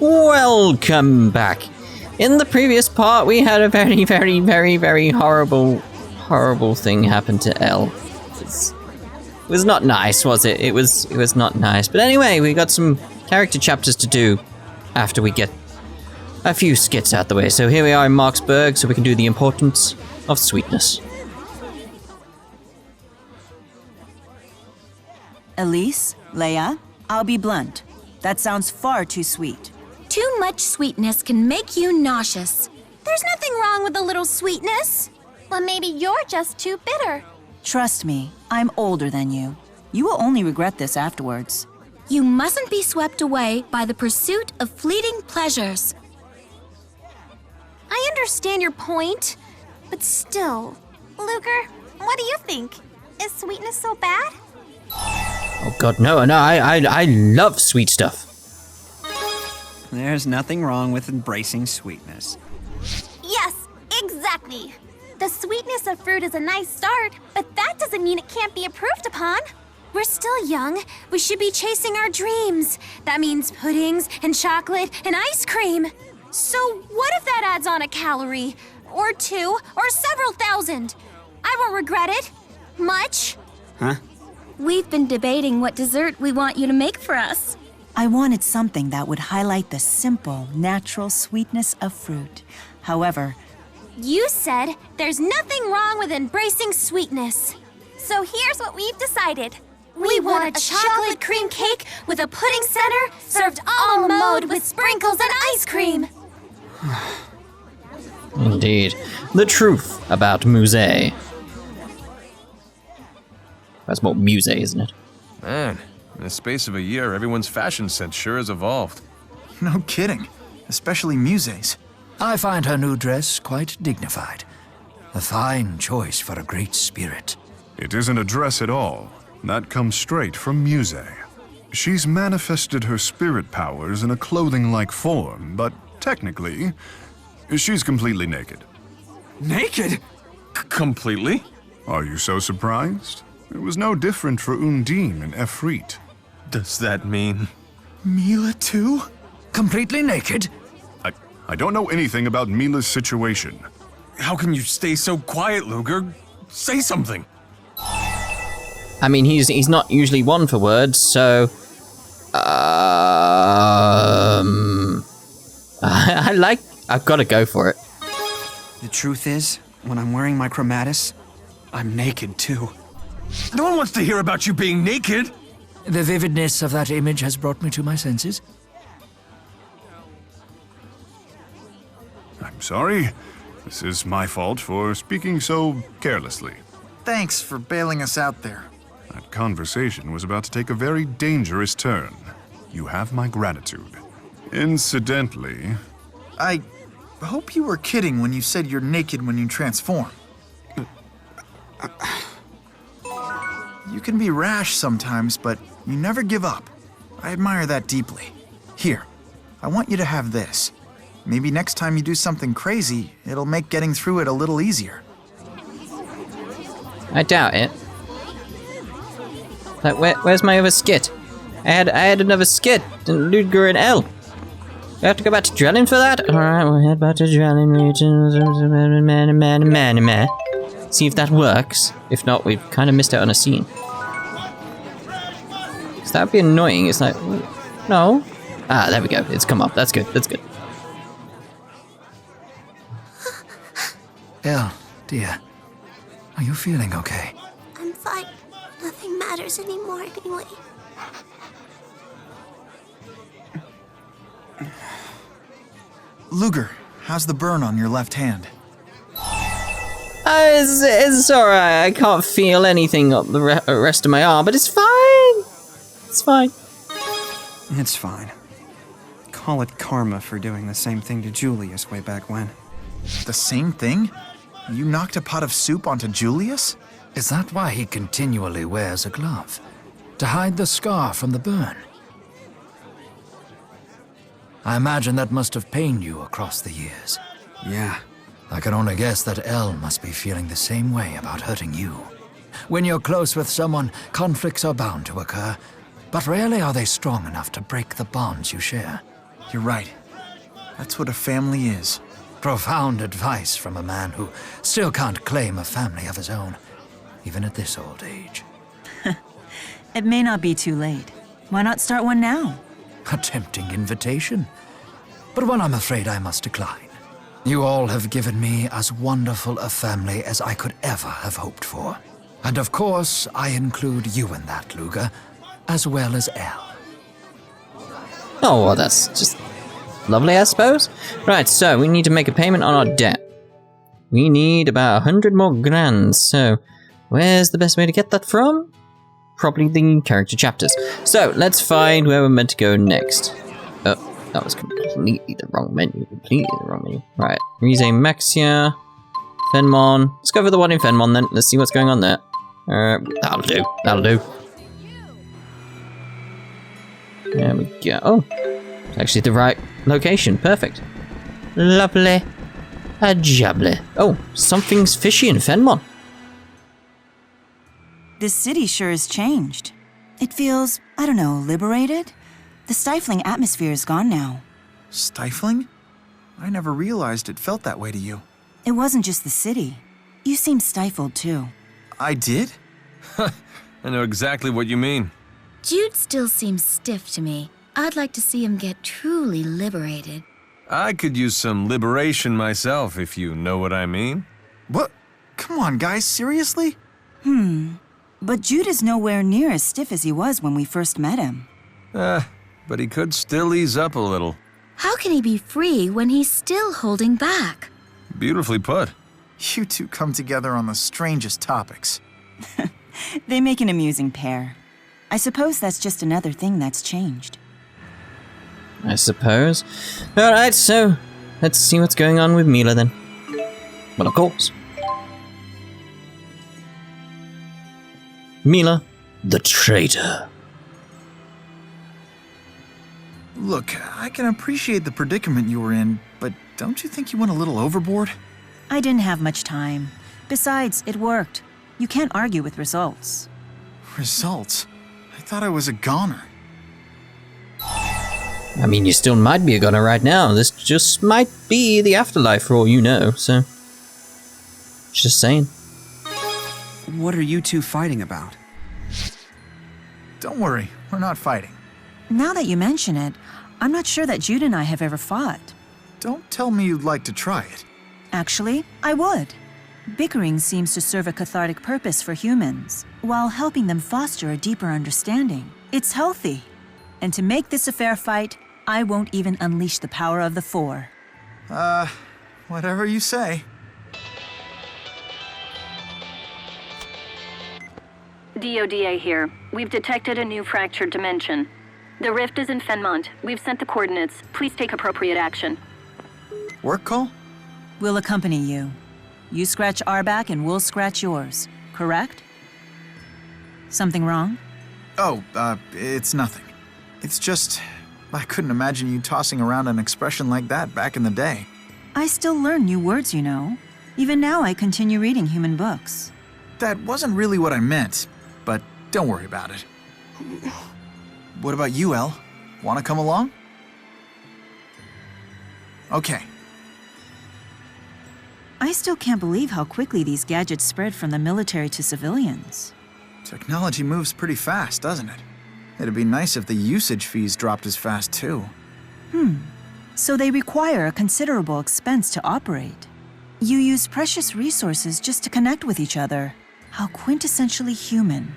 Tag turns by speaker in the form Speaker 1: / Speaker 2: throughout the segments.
Speaker 1: Welcome back. In the previous part, we had a very, very, very, very horrible thing happen to Elle. It was not nice, was it? It was not nice. But anyway, we got some character chapters to do after we get a few skits out the way. So here we are in Marksburg, so we can do the importance of sweetness.
Speaker 2: Elise, Leia, I'll be blunt. That sounds far too sweet.
Speaker 3: Too much sweetness can make you nauseous. There's nothing wrong with a little sweetness. Well, maybe you're just too bitter.
Speaker 2: Trust me, I'm older than you. You will only regret this afterwards.
Speaker 3: You mustn't be swept away by the pursuit of fleeting pleasures. I understand your point, but still.
Speaker 4: Luger, what do you think? Is sweetness so bad?
Speaker 1: Oh god, no, I love sweet stuff.
Speaker 5: There's nothing wrong with embracing sweetness.
Speaker 4: Yes, exactly. The sweetness of fruit is a nice start, but that doesn't mean it can't be improved upon.
Speaker 3: We're still young. We should be chasing our dreams. That means puddings and chocolate and ice cream. So what if that adds on a calorie? Or 2, or several thousand? I won't regret it. Much.
Speaker 5: Huh?
Speaker 3: We've been debating what dessert we want you to make for us.
Speaker 2: I wanted something that would highlight the simple, natural sweetness of fruit. However,
Speaker 3: You said there's nothing wrong with embracing sweetness.
Speaker 4: So here's what we've decided.
Speaker 3: We want a chocolate cream cake with a pudding center served en mode with sprinkles and ice cream.
Speaker 1: Indeed. The truth about musée. That's more musée, isn't it?
Speaker 6: Man, in the space of a year, everyone's fashion sense sure has evolved.
Speaker 7: No kidding, especially muses.
Speaker 8: I find her new dress quite dignified. A fine choice for a great spirit.
Speaker 9: It isn't a dress at all. That comes straight from Musée. She's manifested her spirit powers in a clothing-like form, but technically, she's completely naked.
Speaker 6: Naked? Completely?
Speaker 9: Are you so surprised? It was no different for Undine and Efreet.
Speaker 6: Does that mean...
Speaker 7: Milla too?
Speaker 8: Completely naked?
Speaker 9: I don't know anything about Milla's situation.
Speaker 6: How can you stay so quiet, Ludger? Say something.
Speaker 1: I mean, he's not usually one for words, so... I've got to go for it.
Speaker 5: The truth is, when I'm wearing my chromatis, I'm naked too.
Speaker 6: No one wants to hear about you being naked.
Speaker 8: The vividness of that image has brought me to my senses.
Speaker 9: I'm sorry. This is my fault for speaking so carelessly.
Speaker 7: Thanks for bailing us out there.
Speaker 9: That conversation was about to take a very dangerous turn. You have my gratitude. Incidentally...
Speaker 7: I hope you were kidding when you said you're naked when you transform. You can be rash sometimes, but you never give up. I admire that deeply. Here, I want you to have this. Maybe next time you do something crazy, it'll make getting through it a little easier.
Speaker 1: I doubt it. Like, where's my other skit? I had another skit, Ludger and Elle. We have to go back to Drellin for that? Alright, we'll head back to Drellin region. See if that works. If not, we've kind of missed out on a scene. Because that would be annoying. It's like, no. Ah, there we go. It's come up. That's good. That's good.
Speaker 8: Elle, dear, are you feeling okay?
Speaker 4: I'm fine. Nothing matters anymore anyway.
Speaker 7: Ludger, how's the burn on your left hand?
Speaker 1: It's alright. I can't feel anything up the rest of my arm, but it's fine. It's fine.
Speaker 5: It's fine. Call it karma for doing the same thing to Julius way back when.
Speaker 7: The same thing? You knocked a pot of soup onto Julius?
Speaker 8: Is that why he continually wears a glove? To hide the scar from the burn? I imagine that must have pained you across the years.
Speaker 5: Yeah.
Speaker 8: I can only guess that Elle must be feeling the same way about hurting you. When you're close with someone, conflicts are bound to occur, but rarely are they strong enough to break the bonds you share.
Speaker 7: You're right. That's what a family is.
Speaker 8: Profound advice from a man who still can't claim a family of his own, even at this old age.
Speaker 2: It may not be too late. Why not start one now?
Speaker 8: A tempting invitation, but one I'm afraid I must decline. You all have given me as wonderful a family as I could ever have hoped for. And of course, I include you in that, Ludger, as well as Elle.
Speaker 1: Oh, well, that's just lovely, I suppose. Right, so we need to make a payment on our debt. We need about 100 more grand, so where's the best way to get that from? Probably the character chapters. So, let's find where we're meant to go next. Oh, that was completely the wrong menu. Right, Rise Maxia, Fenmon. Let's go for the one in Fenmon then. Let's see what's going on there. That'll do. There we go. Oh, it's actually the right location. Perfect. Lovely. A jubbly. Oh, something's fishy in Fenmon.
Speaker 2: This city sure has changed. It feels, I don't know, liberated? The stifling atmosphere is gone now.
Speaker 7: Stifling? I never realized it felt that way to you.
Speaker 2: It wasn't just the city. You seemed stifled too.
Speaker 7: I did?
Speaker 6: I know exactly what you mean.
Speaker 10: Jude still seems stiff to me. I'd like to see him get truly liberated.
Speaker 6: I could use some liberation myself, if you know what I mean.
Speaker 7: What? Come on, guys, seriously?
Speaker 2: But Jude is nowhere near as stiff as he was when we first met him.
Speaker 6: But he could still ease up a little.
Speaker 10: How can he be free when he's still holding back?
Speaker 6: Beautifully put.
Speaker 7: You two come together on the strangest topics.
Speaker 2: They make an amusing pair. I suppose that's just another thing that's changed.
Speaker 1: I suppose. Alright, so let's see what's going on with Milla then. Well, of course. Milla, the traitor.
Speaker 7: Look, I can appreciate the predicament you were in, but don't you think you went a little overboard?
Speaker 2: I didn't have much time. Besides, it worked. You can't argue with results.
Speaker 7: Results? I thought I was a goner.
Speaker 1: I mean, you still might be a goner right now. This just might be the afterlife for all you know, so... Just saying.
Speaker 5: What are you two fighting about?
Speaker 7: Don't worry, we're not fighting.
Speaker 2: Now that you mention it, I'm not sure that Jude and I have ever fought.
Speaker 7: Don't tell me you'd like to try it.
Speaker 2: Actually, I would. Bickering seems to serve a cathartic purpose for humans, while helping them foster a deeper understanding. It's healthy. And to make this a fair fight, I won't even unleash the power of the Four.
Speaker 7: Whatever you say.
Speaker 11: DODA here. We've detected a new fractured dimension. The rift is in Fenmont. We've sent the coordinates. Please take appropriate action.
Speaker 7: Work call?
Speaker 2: We'll accompany you. You scratch our back and we'll scratch yours, correct? Something wrong?
Speaker 7: Oh, it's nothing. It's just, I couldn't imagine you tossing around an expression like that back in the day.
Speaker 2: I still learn new words, you know. Even now I continue reading human books.
Speaker 7: That wasn't really what I meant, but don't worry about it. What about you, Elle? Want to come along? Okay.
Speaker 2: I still can't believe how quickly these gadgets spread from the military to civilians.
Speaker 7: Technology moves pretty fast, doesn't it? It'd be nice if the usage fees dropped as fast, too.
Speaker 2: So they require a considerable expense to operate. You use precious resources just to connect with each other. How quintessentially human.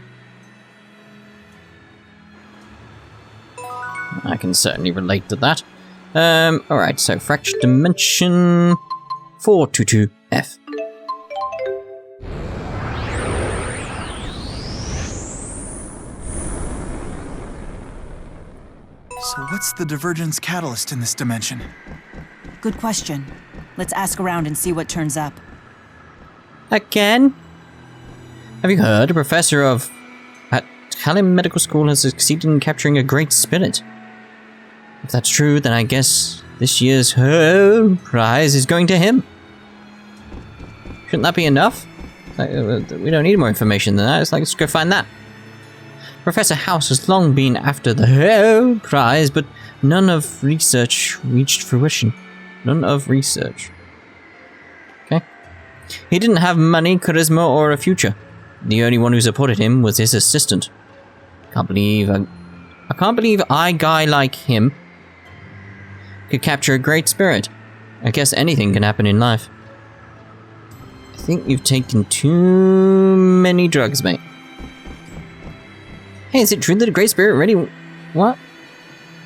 Speaker 1: I can certainly relate to that. Alright, so fractured dimension 422F.
Speaker 7: So what's the divergence catalyst in this dimension?
Speaker 2: Good question. Let's ask around and see what turns up.
Speaker 1: Again? Have you heard? A professor at Canaan Medical School has succeeded in capturing a great spirit. If that's true, then I guess this year's prize is going to him. Shouldn't that be enough? We don't need more information than that. It's like, let's go find that. Professor House has long been after the prize, but none of research reached fruition. None of research. Okay. He didn't have money, charisma, or a future. The only one who supported him was his assistant. I can't believe a guy like him could capture a great spirit. I guess anything can happen in life. I think you've taken too many drugs, mate. Hey, is it true that a great spirit really... What?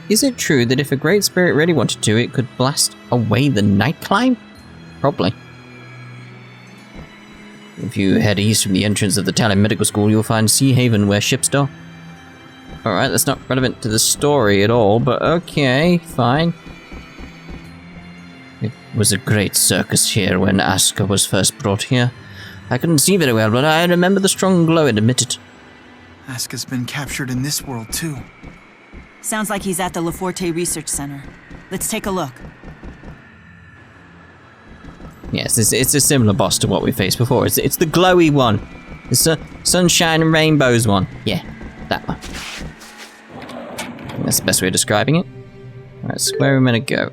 Speaker 1: Is it true that if a great spirit really wanted to, it could blast away the night climb? Probably. If you head east from the entrance of the Talon Medical School, you'll find Sea Haven where ships dock. Alright, that's not relevant to the story at all, but okay, fine. It was a great circus here when Asuka was first brought here. I couldn't see very well, but I remember the strong glow it emitted.
Speaker 7: Asuka's been captured in this world, too.
Speaker 2: Sounds like he's at the Leforte Research Center. Let's take a look.
Speaker 1: Yes, it's a similar boss to what we faced before. It's the glowy one. It's the sunshine and rainbows one. Yeah, that one. I think that's the best way of describing it. Alright, so where are we gonna go?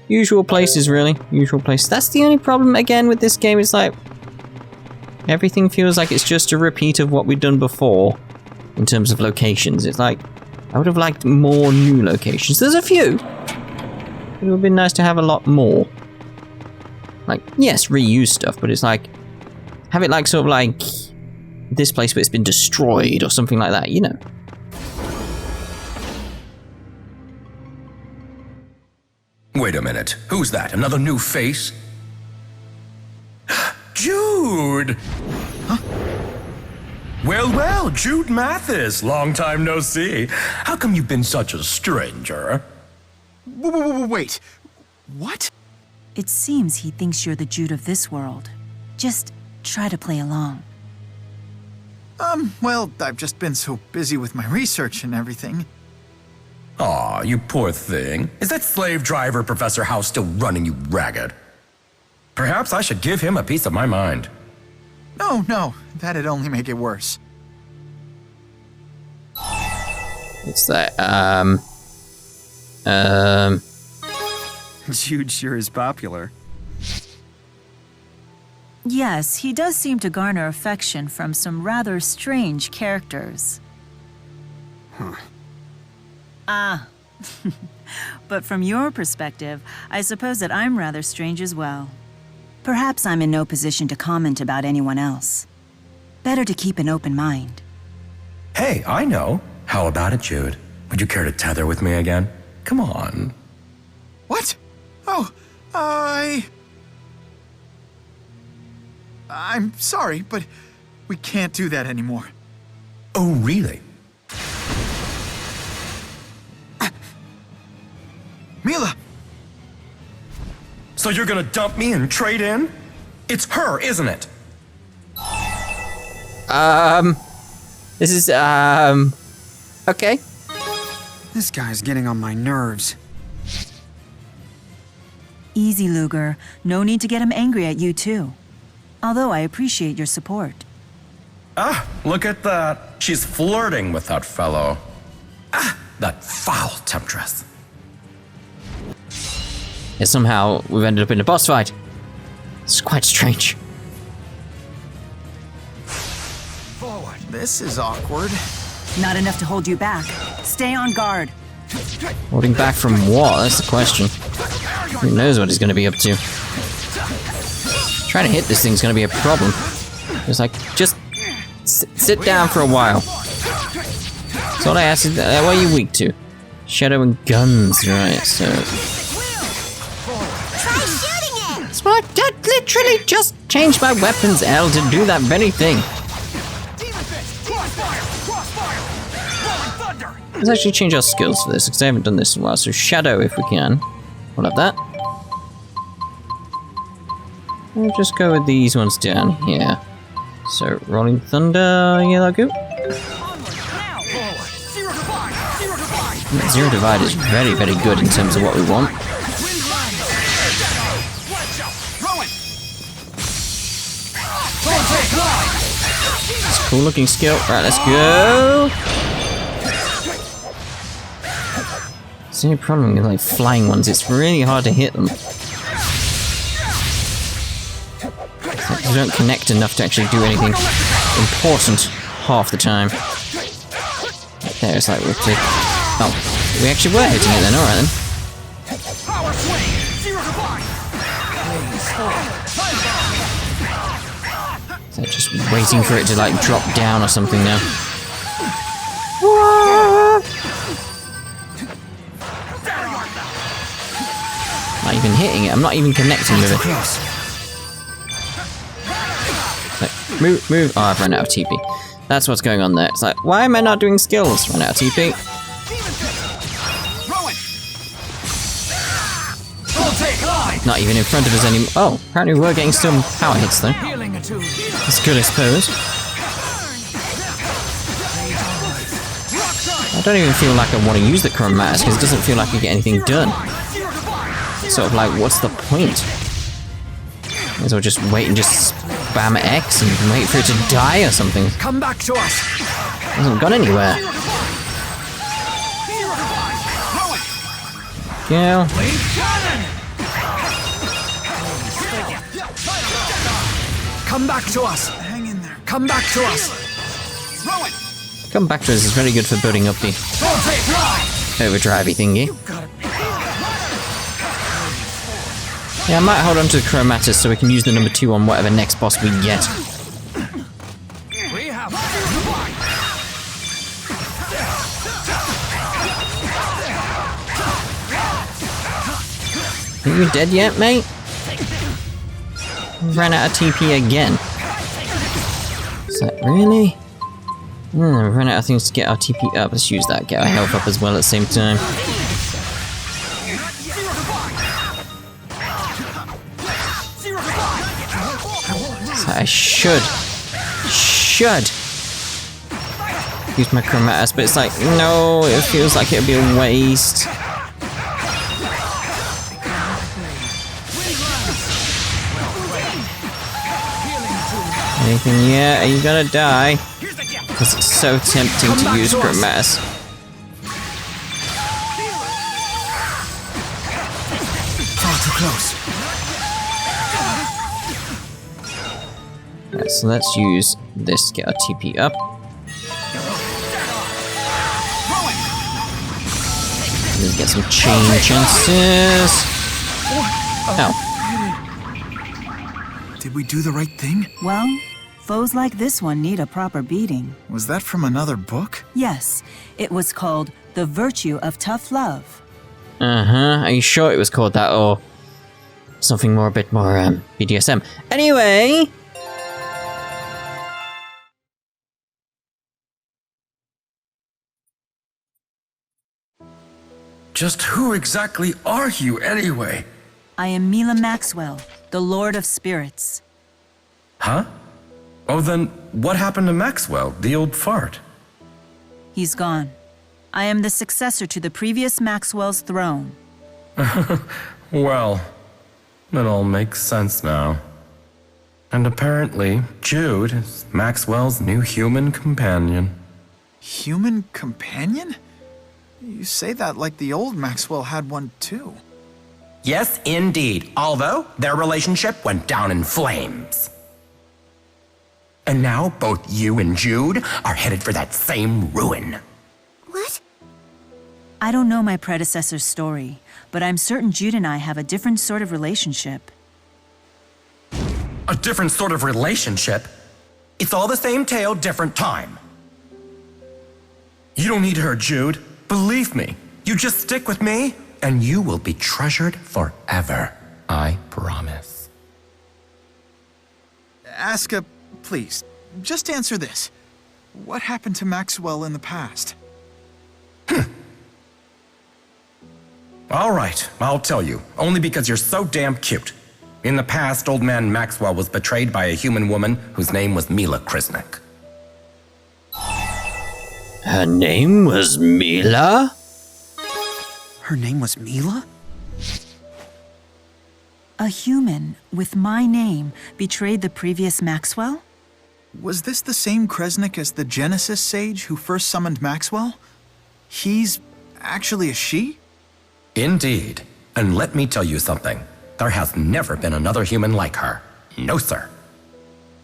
Speaker 1: Usual places, really. Usual places. That's the only problem, again, with this game. It's like... everything feels like it's just a repeat of what we've done before. In terms of locations. It's like... I would have liked more new locations. There's a few. It would have been nice to have a lot more. Like, yes, reuse stuff, but it's like... have it like, sort of like... this place but it's been destroyed or something like that, you know.
Speaker 12: Wait a minute. Who's that? Another new face? Jude! Huh? Well, Jude Mathis. Long time no see. How come you've been such a stranger?
Speaker 7: Wait. What?
Speaker 2: It seems he thinks you're the Jude of this world. Just try to play along.
Speaker 7: Well, I've just been so busy with my research and everything.
Speaker 12: Aw, you poor thing. Is that slave driver Professor House still running you ragged? Perhaps I should give him a piece of my mind.
Speaker 7: No, that'd only make it worse.
Speaker 1: It's that,
Speaker 5: Jude sure is popular.
Speaker 2: Yes, he does seem to garner affection from some rather strange characters.
Speaker 5: Huh.
Speaker 2: Ah. But from your perspective, I suppose that I'm rather strange as well. Perhaps I'm in no position to comment about anyone else. Better to keep an open mind.
Speaker 12: Hey, I know. How about it, Jude? Would you care to tether with me again? Come on.
Speaker 7: What? Oh, I'm sorry, but we can't do that anymore.
Speaker 12: Oh, really?
Speaker 7: Milla!
Speaker 12: So you're gonna dump me and trade in? It's her, isn't it?
Speaker 1: This is, okay.
Speaker 5: This guy's getting on my nerves.
Speaker 2: Easy, Ludger. No need to get him angry at you, too. Although I appreciate your support.
Speaker 12: Ah, look at that. She's flirting with that fellow. Ah, that foul temptress.
Speaker 1: And somehow we've ended up in a boss fight. It's quite strange.
Speaker 7: Forward. This is awkward.
Speaker 2: Not enough to hold you back. Stay on guard.
Speaker 1: Holding back from what? That's the question. Who knows what he's going to be up to? Trying to hit this thing's going to be a problem. It's like, just sit down for a while. So all I ask is, what are you weak to? Shadow and guns, right, so... Well, I literally just changed my weapons, Elle, to do that very thing. Let's actually change our skills for this, because I haven't done this in a while. So Shadow, if we can. We'll have that. We'll just go with these ones down here. So, Rolling Thunder, Yellow Goop. Zero Divide is very, very good in terms of what we want. It's cool looking skill. Right, let's go. It's the only problem with like flying ones, it's really hard to hit them. They don't connect enough to actually do anything important half the time. Right there, it's like we're click. Oh, we actually were hitting it then, alright then. So just waiting for it to like drop down or something now. Not even hitting it, I'm not even connecting with it. Like, move. Oh, I've run out of TP. That's what's going on there. It's like, why am I not doing skills? Run out of TP. Not even in front of us anymore. Oh, apparently we're getting some power hits though. That's good, I suppose. I don't even feel like I want to use the chromatis because it doesn't feel like I get anything done. It's sort of like, what's the point? Might as well just wait and just spam X and wait for it to die or something.
Speaker 8: Come back to us.
Speaker 1: Hasn't gone anywhere. Kill.
Speaker 8: Come back to us.
Speaker 7: Hang in there.
Speaker 8: Come back to us.
Speaker 1: Come back to us is very good for building up the overdrivey thingy. Yeah, I might hold on to the chromatis so we can use the number 2 on whatever next boss we get. Are you dead yet, mate? Ran out of TP again. Is that really? Ran out of things to get our TP up. Let's use that, get our health up as well at the same time. So I should use my chromatis, but it's like, no, it feels like it'd be a waste. Anything yet? Are you gonna die? Because it's so tempting to use chromatis.
Speaker 8: Far too close.
Speaker 1: Right, so let's use this to get our TP up. Let's get some chain chances. Ow.
Speaker 7: Did we do the right thing?
Speaker 2: Well, foes like this one need a proper beating.
Speaker 7: Was that from another book?
Speaker 2: Yes, it was called The Virtue of Tough Love.
Speaker 1: Are you sure it was called that, or something more, a bit more BDSM? Anyway.
Speaker 12: Just who exactly are you, anyway?
Speaker 2: I am Milla Maxwell, the Lord of Spirits.
Speaker 12: Huh? Oh, then what happened to Maxwell, the old fart?
Speaker 2: He's gone. I am the successor to the previous Maxwell's throne.
Speaker 12: Well, it all makes sense now. And apparently, Jude is Maxwell's new human companion.
Speaker 7: Human companion? You say that like the old Maxwell had one too.
Speaker 13: Yes, indeed. Although their relationship went down in flames. And now both you and Jude are headed for that same ruin.
Speaker 4: What?
Speaker 2: I don't know my predecessor's story, but I'm certain Jude and I have a different sort of relationship.
Speaker 13: A different sort of relationship? It's all the same tale, different time. You don't need her, Jude. Believe me. You just stick with me, and you will be treasured forever. I promise.
Speaker 7: Asuka, please, just answer this. What happened to Maxwell in the past?
Speaker 13: All right, I'll tell you. Only because you're so damn cute. In the past, old man Maxwell was betrayed by a human woman whose name was Milla Kresnik.
Speaker 1: Her name was Milla?
Speaker 5: Her name was Milla?
Speaker 2: A human with my name betrayed the previous Maxwell?
Speaker 7: Was this the same Kresnik as the Genesis sage who first summoned Maxwell? He's actually a she?
Speaker 13: Indeed. And let me tell you something. There has never been another human like her. No, sir.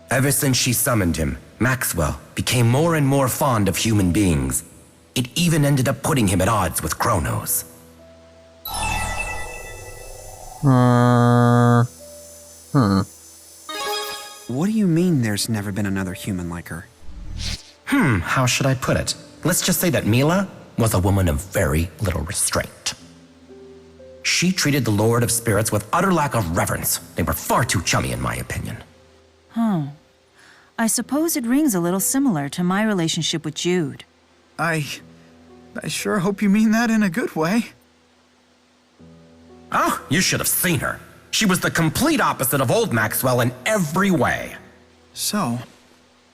Speaker 13: Ever since she summoned him, Maxwell became more and more fond of human beings. It even ended up putting him at odds with Kronos.
Speaker 5: What do you mean there's never been another human like her?
Speaker 13: How should I put it? Let's just say that Milla was a woman of very little restraint. She treated the Lord of Spirits with utter lack of reverence. They were far too chummy, in my opinion.
Speaker 2: I suppose it rings a little similar to my relationship with Jude.
Speaker 7: I sure hope you mean that in a good way.
Speaker 13: Oh, you should have seen her. She was the complete opposite of old Maxwell in every way.
Speaker 7: So,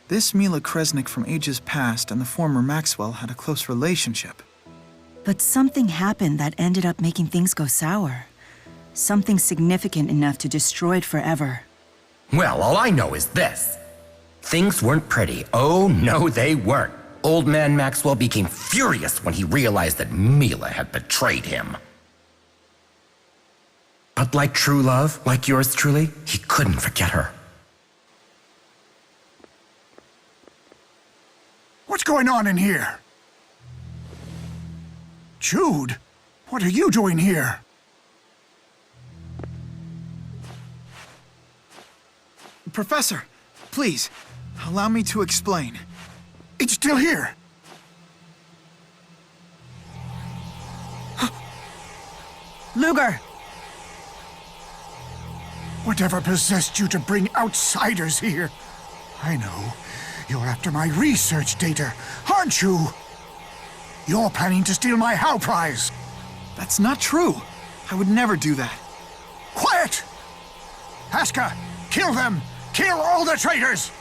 Speaker 7: this Milla Kresnik from ages past and the former Maxwell had a close relationship.
Speaker 2: But something happened that ended up making things go sour. Something significant enough to destroy it forever.
Speaker 13: Well, all I know is this. Things weren't pretty. Oh, no, they weren't. Old man Maxwell became furious when he realized that Milla had betrayed him. But like true love, like yours truly, he couldn't forget her.
Speaker 14: What's going on in here? Jude, what are you doing here?
Speaker 7: Professor, please, allow me to explain.
Speaker 14: It's still here.
Speaker 2: Ludger!
Speaker 14: Whatever possessed you to bring outsiders here? I know. You're after my research data, aren't you? You're planning to steal my How prize.
Speaker 7: That's not true. I would never do that.
Speaker 14: Quiet! Aska, kill them! Kill all the traitors!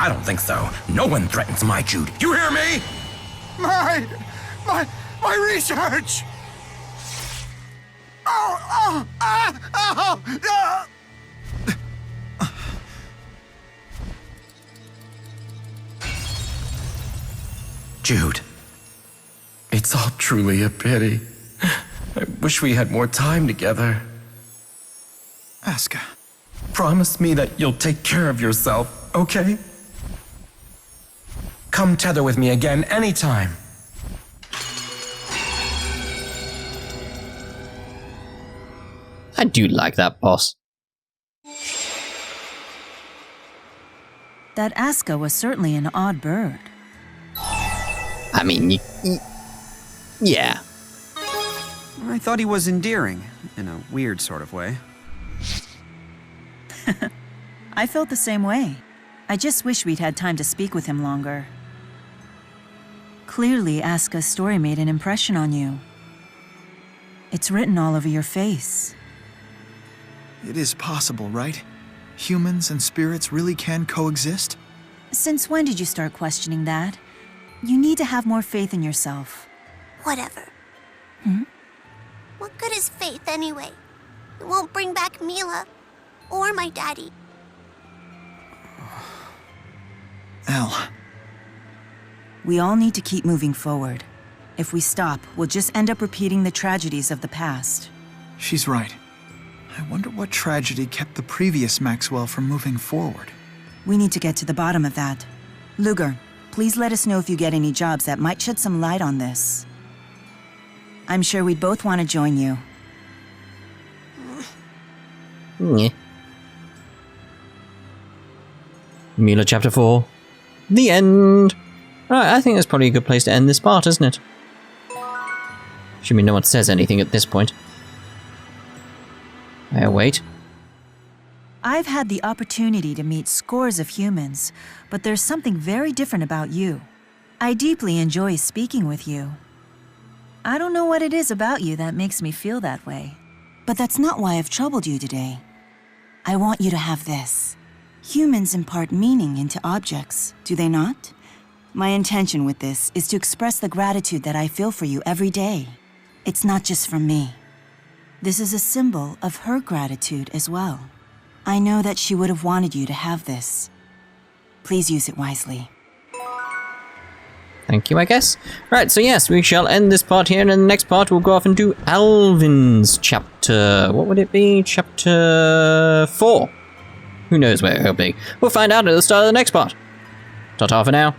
Speaker 13: I don't think so. No one threatens my Jude. You hear me?
Speaker 14: My research!
Speaker 13: Jude, it's all truly a pity. I wish we had more time together.
Speaker 7: Aska.
Speaker 13: Promise me that you'll take care of yourself, okay? Come tether with me again anytime.
Speaker 1: I do like that boss.
Speaker 2: That Aska was certainly an odd bird.
Speaker 1: I mean, yeah.
Speaker 5: I thought he was endearing, in a weird sort of way.
Speaker 2: I felt the same way. I just wish we'd had time to speak with him longer. Clearly, Aska's story made an impression on you. It's written all over your face.
Speaker 7: It is possible, right? Humans and spirits really can coexist?
Speaker 2: Since when did you start questioning that? You need to have more faith in yourself.
Speaker 4: Whatever. What good is faith anyway? It won't bring back Milla or my daddy.
Speaker 7: Elle.
Speaker 2: We all need to keep moving forward. If we stop, we'll just end up repeating the tragedies of the past.
Speaker 7: She's right. I wonder what tragedy kept the previous Maxwell from moving forward.
Speaker 2: We need to get to the bottom of that. Ludger, please let us know if you get any jobs that might shed some light on this. I'm sure we'd both want to join you.
Speaker 1: Yeah. Milla Chapter 4. The end! Right, I think that's probably a good place to end this part, isn't it? Assuming no one says anything at this point. I wait.
Speaker 2: I've had the opportunity to meet scores of humans, but there's something very different about you. I deeply enjoy speaking with you. I don't know what it is about you that makes me feel that way, but that's not why I've troubled you today. I want you to have this. Humans impart meaning into objects, do they not? My intention with this is to express the gratitude that I feel for you every day. It's not just from me. This is a symbol of her gratitude as well. I know that she would have wanted you to have this. Please use it wisely.
Speaker 1: Thank you, I guess. Right, so yes, we shall end this part here, and in the next part we'll go off and do Alvin's chapter. What would it be? Chapter 4. Who knows where it'll be. We'll find out at the start of the next part. Ta-ta for now.